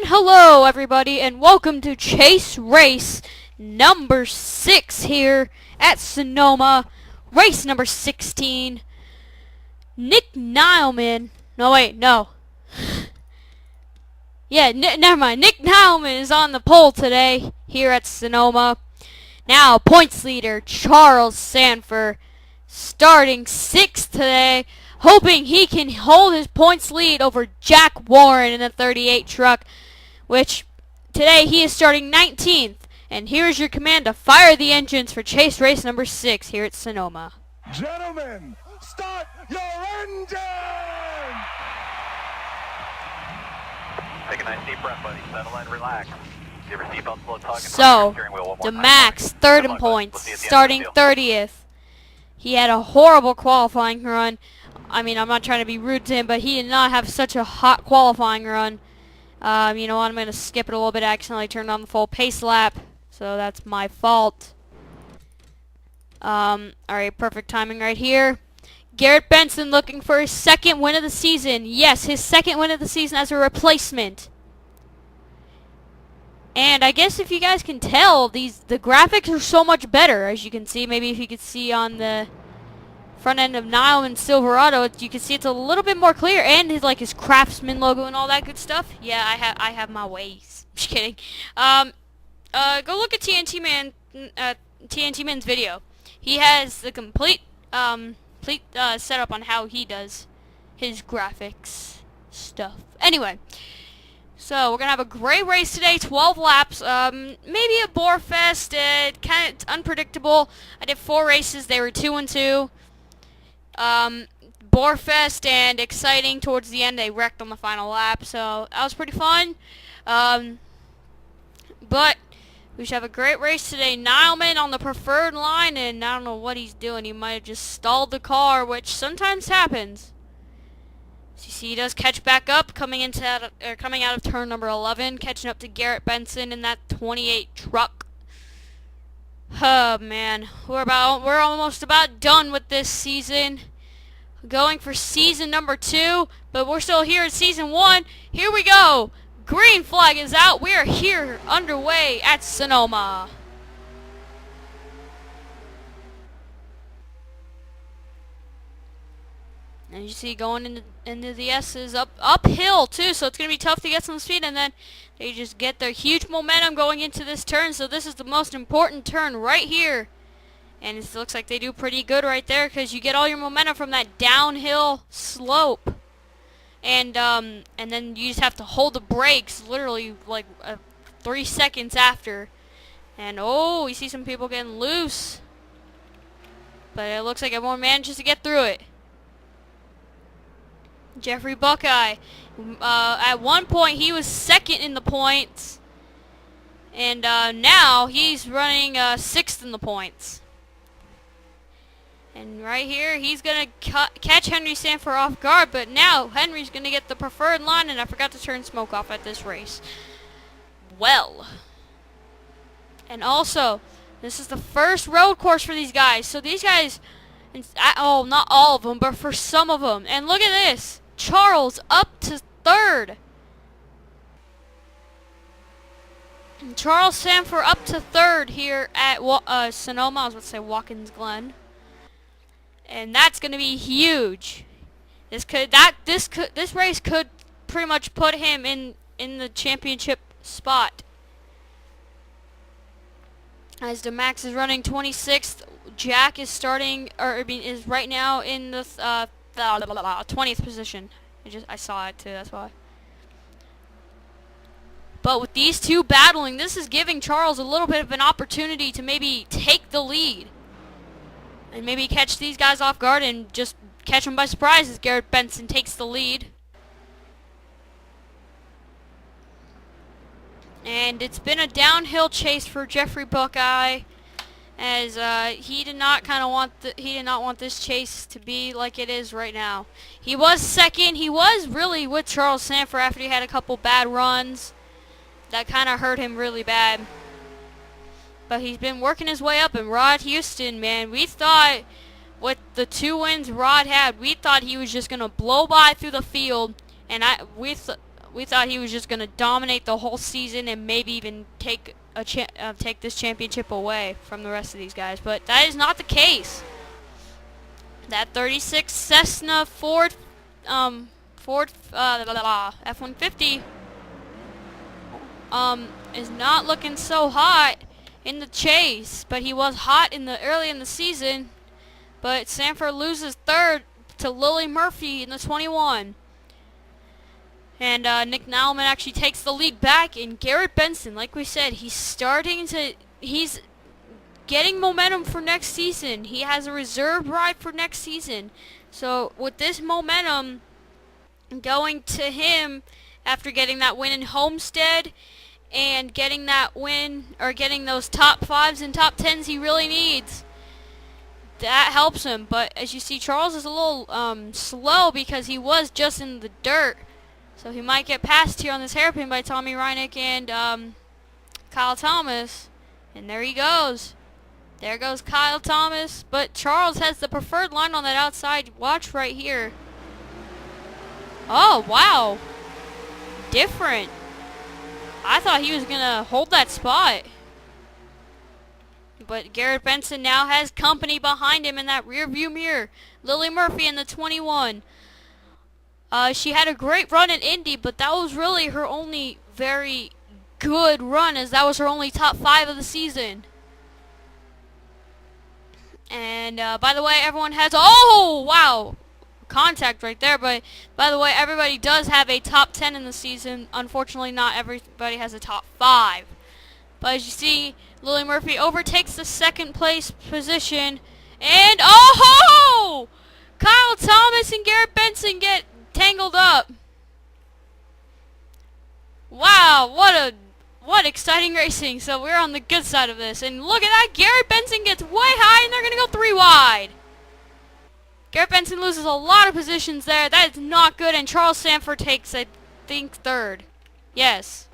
hello everybody, and welcome to Chase Race number 6 here at Sonoma. Race number 16. Nick Nileman. No, wait, no. Yeah, never mind. Nick Nileman is on the pole today here at Sonoma. Now, points leader Charles Sandfer starting 6th today, hoping he can hold his points lead over Jack Warren in the 38 truck, which today he is starting 19th. And here's your command to fire the engines for Chase Race number 6 here at Sonoma. Gentlemen, start your engine! Take a nice deep breath, buddy. Settle and relax. Give your seatbelt slow tug. So, DeMax, third in points, starting 30th. He had a horrible qualifying run. I mean, I'm not trying to be rude to him, but he did not have such a hot qualifying run. You know what, I'm going to skip it a little bit. I accidentally turned on the full pace lap, so that's my fault. Alright, perfect timing right here. Garrett Benson looking for his second win of the season. Yes, his second win of the season as a replacement. And I guess if you guys can tell, the graphics are so much better, as you can see. Maybe if you could see on the front end of Nileman's Silverado, you can see it's a little bit more clear, and his Craftsman logo and all that good stuff. Yeah, I have my ways. Just kidding. Go look at TNT Man's video. He has the complete setup on how he does his graphics stuff. Anyway. So, we're going to have a great race today, 12 laps, maybe a bore fest, kind of unpredictable. I did 4 races, they were 2 and 2. Bore fest and exciting towards the end, they wrecked on the final lap, so that was pretty fun. But, we should have a great race today. Nileman on the preferred line, and I don't know what he's doing, he might have just stalled the car, which sometimes happens. So you see he does catch back up, coming out of turn number 11, catching up to Garrett Benson in that 28 truck. Oh man, we're almost about done with this season. Going for season number 2, but we're still here in season 1. Here we go. Green flag is out. We are here underway at Sonoma. And you see going into the S's uphill too, so it's going to be tough to get some speed, and then they just get their huge momentum going into this turn, so this is the most important turn right here. And it looks like they do pretty good right there, because you get all your momentum from that downhill slope. And then you just have to hold the brakes literally like 3 seconds after. And oh, you see some people getting loose. But it looks like everyone manages to get through it. Jeffrey Buckeye, at one point he was second in the points, and now he's running 6th in the points. And right here he's going to catch Henry Sandfer off guard, but now Henry's going to get the preferred line, and I forgot to turn smoke off at this race. Well, and also this is the first road course for these guys, so these guys, oh, not all of them, but for some of them. And look at this. Charles up to 3rd. Charles Sandfer up to 3rd here at Sonoma. I was about to say Watkins Glen. And that's going to be huge. This race could pretty much put him in the championship spot. As DeMax is running 26th, Jack is is right now in the 20th position. I saw it too, that's why. But with these two battling, this is giving Charles a little bit of an opportunity to maybe take the lead. And maybe catch these guys off guard and just catch them by surprise as Garrett Benson takes the lead. And it's been a downhill chase for Jeffrey Buckeye, as he did not want this chase to be like it is right now. He was second. He was really with Charles Sandfer after he had a couple bad runs that kind of hurt him really bad. But he's been working his way up, and Rod Houston, man, we thought with the 2 wins Rod had, we thought he was just gonna blow by through the field, and we thought he was just going to dominate the whole season and maybe even take this championship away from the rest of these guys. But that is not the case. That 36 Cessna Ford F-150 is not looking so hot in the chase, but he was hot early in the season. But Sandfer loses third to Lily Murphy in the 21. And Nick Nalman actually takes the lead back, and Garrett Benson, like we said, he's getting momentum for next season. He has a reserve ride for next season. So with this momentum going to him after getting that win in Homestead and getting that win, or getting those top 5s and top 10s he really needs, that helps him. But as you see, Charles is a little slow because he was just in the dirt. So he might get passed here on this hairpin by Tommy Reinick and Kyle Thomas. And there he goes. There goes Kyle Thomas. But Charles has the preferred line on that outside. Watch right here. Oh, wow. Different. I thought he was going to hold that spot. But Garrett Benson now has company behind him in that rear view mirror. Lily Murphy in the 21. She had a great run in Indy, but that was really her only very good run, as that was her only top 5 of the season. And by the way, everyone has, oh wow, contact right there. But by the way, everybody does have a top 10 in the season. Unfortunately, not everybody has a top 5. But as you see, Lily Murphy overtakes the second place position, and oh, Kyle Thomas and Garrett Benson get tangled up. Wow, what exciting racing. So we're on the good side of this. And look at that, Garrett Benson gets way high, and they're going to go 3 wide. Garrett Benson loses a lot of positions there. That is not good, and Charles Sandfer takes, I think, third. Yes.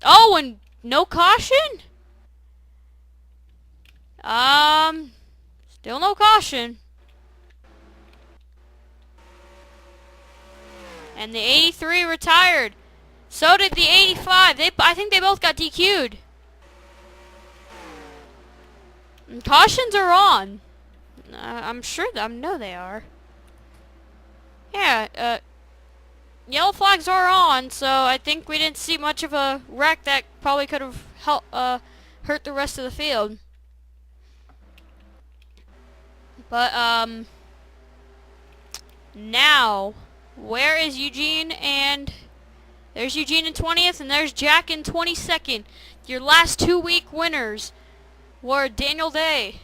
Oh, and no caution? Still no caution. And the 83 retired. So did the 85. I think they both got DQ'd. And cautions are on. I'm sure I know they are. Yeah, yellow flags are on, so I think we didn't see much of a wreck that probably could have hurt the rest of the field. But, now, where is Eugene? And there's Eugene in 20th, and there's Jack in 22nd. Your last 2-week winners were Daniel Day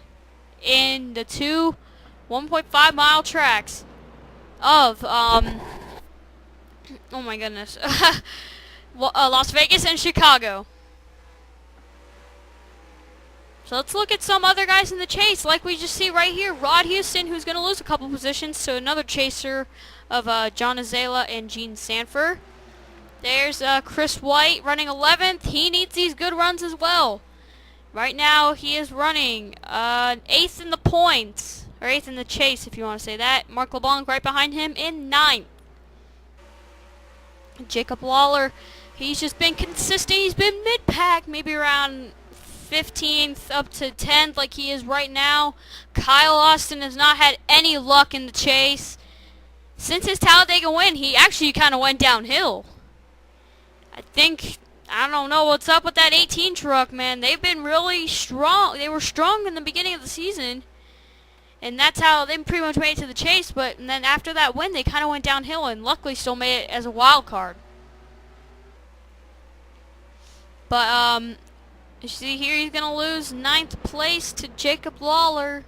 in the 2 1.5-mile tracks of, oh my goodness, Las Vegas and Chicago. So let's look at some other guys in the chase, like we just see right here. Rod Houston, who's going to lose a couple positions to another chaser of John Azela and Gene Sandfer. There's Chris White running 11th. He needs these good runs as well. Right now he is running 8th in the points, or 8th in the chase if you want to say that. Mark LeBlanc right behind him in 9th. Jacob Lawler, he's just been consistent. He's been mid-pack, maybe around 15th up to 10th like he is right now. Kyle Austin has not had any luck in the chase. Since his Talladega win, he actually kind of went downhill. I don't know what's up with that 18 truck, man. They've been really strong. They were strong in the beginning of the season, and that's how they pretty much made it to the chase. But and then after that win, they kind of went downhill, and luckily still made it as a wild card. But you see here, he's gonna lose 9th place to Jacob Lawler.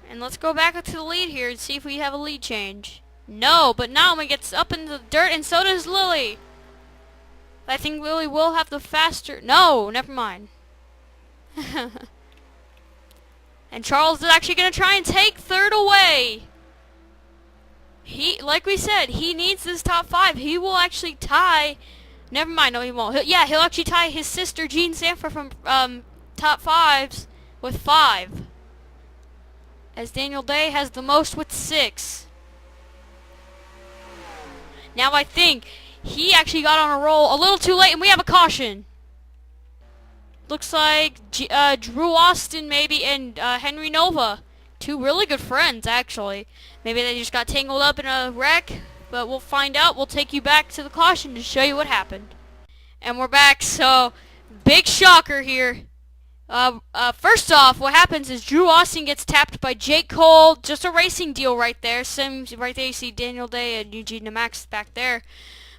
And let's go back up to the lead here and see if we have a lead change. No, but Naomi gets up in the dirt, and so does Lily. I think Lily will have the faster... No, never mind. And Charles is actually going to try and take third away. Like we said, he needs this top 5. He will actually tie... Never mind, no he won't. He'll actually tie his sister Gene Sandfer from top 5s with 5. as Daniel Day has the most with 6. Now I think he actually got on a roll a little too late, and we have a caution. Looks like Drew Austin maybe and Henry Nova. 2 really good friends, actually. Maybe they just got tangled up in a wreck, but we'll find out. We'll take you back to the caution to show you what happened. And we're back, so big shocker here. First off, what happens is Drew Austin gets tapped by Jake Cole. Just a racing deal right there. Right there you see Daniel Day and Eugene Max back there.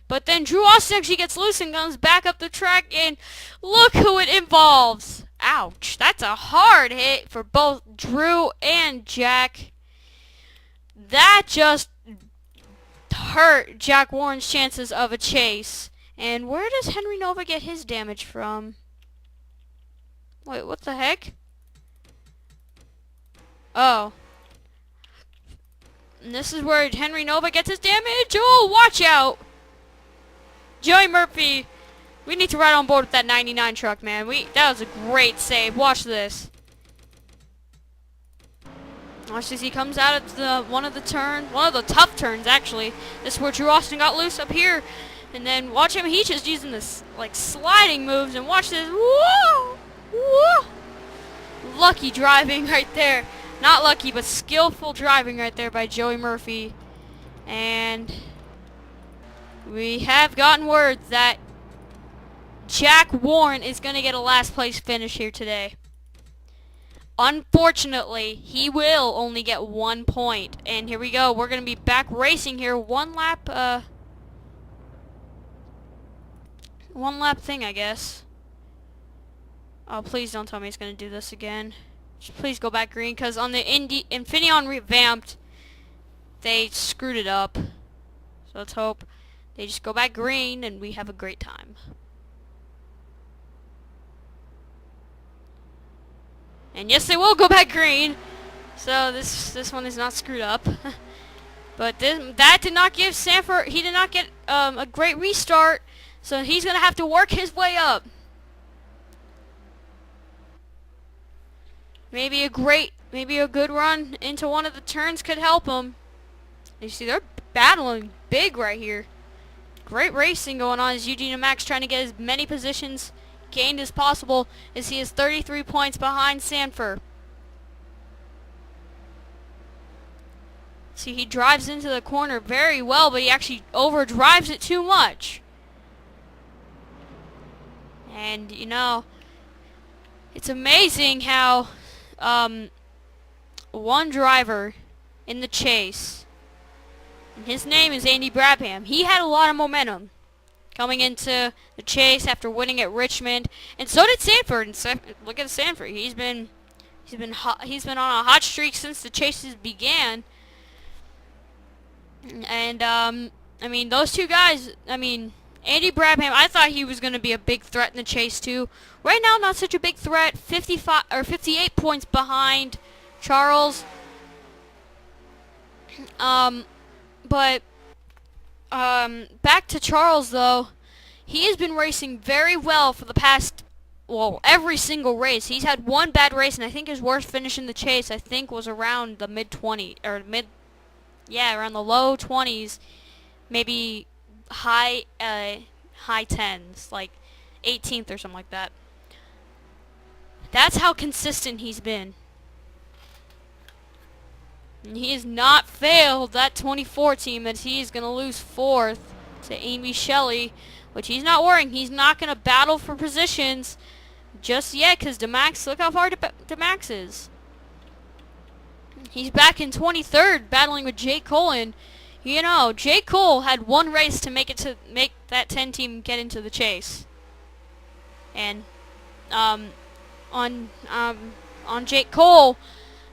But then Drew Austin actually gets loose and comes back up the track, and look who it involves. Ouch. That's a hard hit for both Drew and Jack. That just hurt Jack Warren's chances of a chase. And where does Henry Nova get his damage from? Wait, what the heck? Oh. And this is where Henry Nova gets his damage. Oh, watch out. Joey Murphy. We need to ride on board with that 99 truck, man. That was a great save. Watch this. Watch as he comes out of one of the tough turns, actually. This is where Drew Austin got loose up here. And then watch him. He's just using this, like, sliding moves. And watch this. Whoa! Whoa! Lucky driving right there. Not lucky, but skillful driving right there by Joey Murphy. And we have gotten word that Jack Warren is going to get a last place finish here today. Unfortunately, he will only get 1 point. And here we go. We're going to be back racing here. One lap thing, I guess. Oh, please don't tell me he's going to do this again. Just please go back green, because on the Infineon Revamped, they screwed it up. So let's hope they just go back green and we have a great time. And yes, they will go back green. So this one is not screwed up. But that did not give Sandfer, he did not get a great restart. So he's going to have to work his way up. Maybe a good run into one of the turns could help him. You see, they're battling big right here. Great racing going on as Eugene and Max trying to get as many positions gained as possible, as he is 33 points behind Sandfer. See, he drives into the corner very well, but he actually overdrives it too much. And, you know, it's amazing how one driver in the chase, and his name is Andy Brabham, he had a lot of momentum coming into the chase after winning at Richmond, and so did Sandford. And look at Sandford; he's been on a hot streak since the chases began. And I mean, those two guys. I mean, Andy Brabham, I thought he was going to be a big threat in the chase too. Right now, not such a big threat. 55 or 58 points behind Charles. But back to Charles though. He has been racing very well for the past, well, every single race. He's had one bad race, and I think his worst finish in the chase, I think, was around the around the low 20s, maybe high 10s, like 18th or something like that. That's how consistent he's been. And he has not failed that 24 team, that he is going to lose 4th to Amy Shelley, which he's not worrying. He's not going to battle for positions just yet, because DeMax, look how far DeMax is. He's back in 23rd, battling with Jake Cole, and you know, Jake Cole had one race to make that 10 team get into the chase. And on Jake Cole,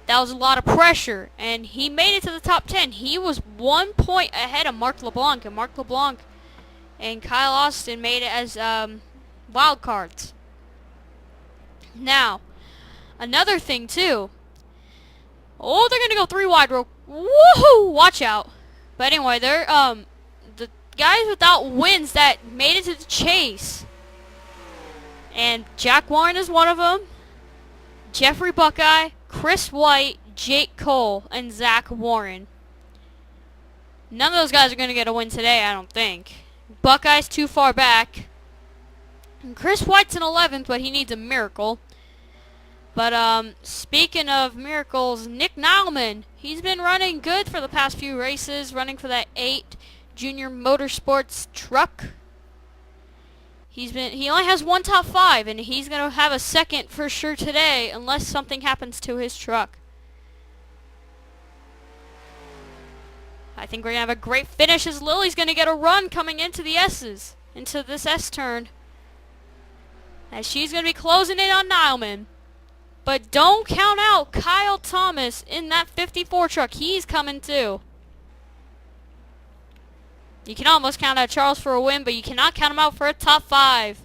that was a lot of pressure, and he made it to the top 10. He was 1 point ahead of Mark LeBlanc, and Mark LeBlanc and Kyle Austin made it as wild cards. Now, another thing too. Oh, they're gonna go 3 wide. Woohoo! Watch out. But anyway, they're the guys without wins that made it to the chase. And Jack Warren is one of them. Jeffrey Buckeye, Chris White, Jake Cole and Zach Warren. None of those guys are going to get a win today, I don't think. Buckeyes too far back. And Chris White's in 11th, but he needs a miracle. But speaking of miracles, Nick Nalman, he's been running good for the past few races, running for that 8 Junior Motorsports truck. He only has one top 5, and he's going to have a second for sure today, unless something happens to his truck. I think we're going to have a great finish as Lily's going to get a run coming into the S's, into this S turn. As she's going to be closing in on Nileman. But don't count out Kyle Thomas in that 54 truck. He's coming too. You can almost count out Charles for a win, but you cannot count him out for a top 5.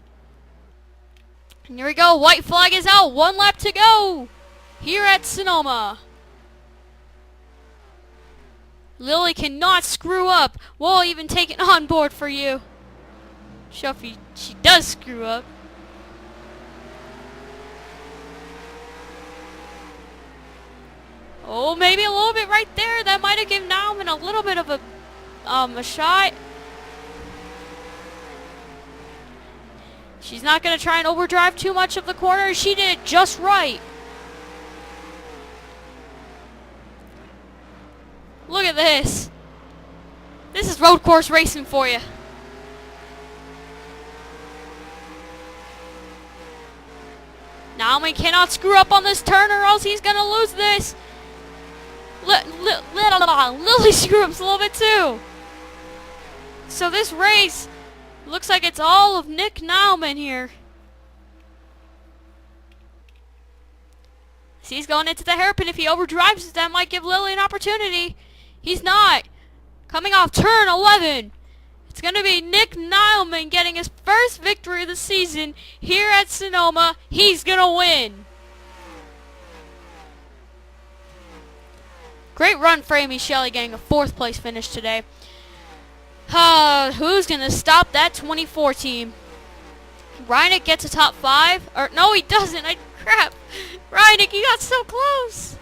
And here we go. White flag is out. 1 lap to go here at Sonoma. Lily cannot screw up. We'll even take it on board for you. Show if she does screw up. Oh, maybe a little bit right there. That might have given Nauman a little bit of a shot. She's not going to try and overdrive too much of the corner. She did it just right. Look at this. This is road course racing for you. Nauman cannot screw up on this turn or else he's going to lose this. Lily screw ups a little bit too. So this race looks like it's all of Nick Nauman here. See, he's going into the hairpin. If he overdrives it, that might give Lily an opportunity. He's not. Coming off turn 11. It's going to be Nick Nauman getting his first victory of the season here at Sonoma. He's going to win. Great run for Amy Shelley getting a 4th place finish today. Who's going to stop that 24 team? Reineck gets a top 5. Or no, he doesn't. Crap. Reineck, you got so close.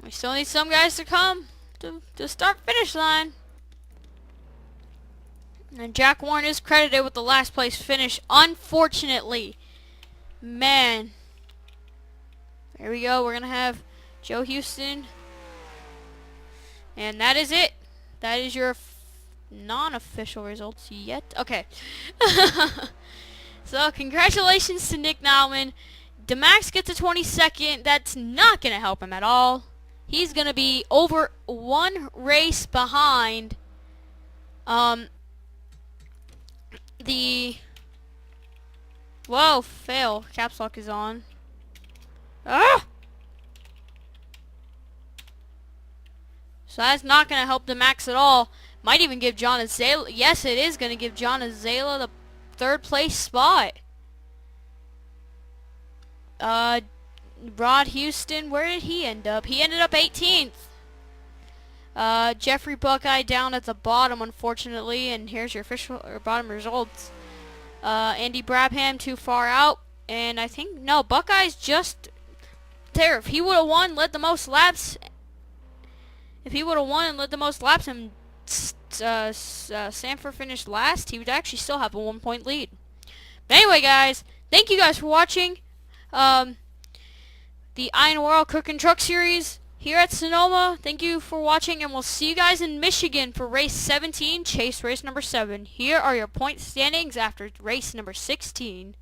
We still need some guys to come to start finish line. And Jack Warren is credited with the last place finish, unfortunately. Man. There we go. We're going to have Joe Houston. And that is it. That is your non-official results yet. Okay. So, congratulations to Nick Nauman. DeMax gets a 22nd. That's not going to help him at all. He's going to be over 1 race behind Whoa, fail. Caps lock is on. Ah! So that's not going to help the Max at all. Might even give John Azalea. Yes, it is going to give John Azalea the 3rd place spot. Rod Houston, where did he end up? He ended up 18th. Jeffrey Buckeye down at the bottom, unfortunately, and here's your official or bottom results. Andy Brabham too far out, and I think no, Buckeye's just there. If he would have won, led the most laps. If he would have won and led the most laps, and Sandfer finished last, he would actually still have a 1-point lead. But anyway, guys, thank you guys for watching the INORL Kirkland Truck Series here at Sonoma. Thank you for watching, and we'll see you guys in Michigan for race 17, chase race number 7. Here are your point standings after race number 16.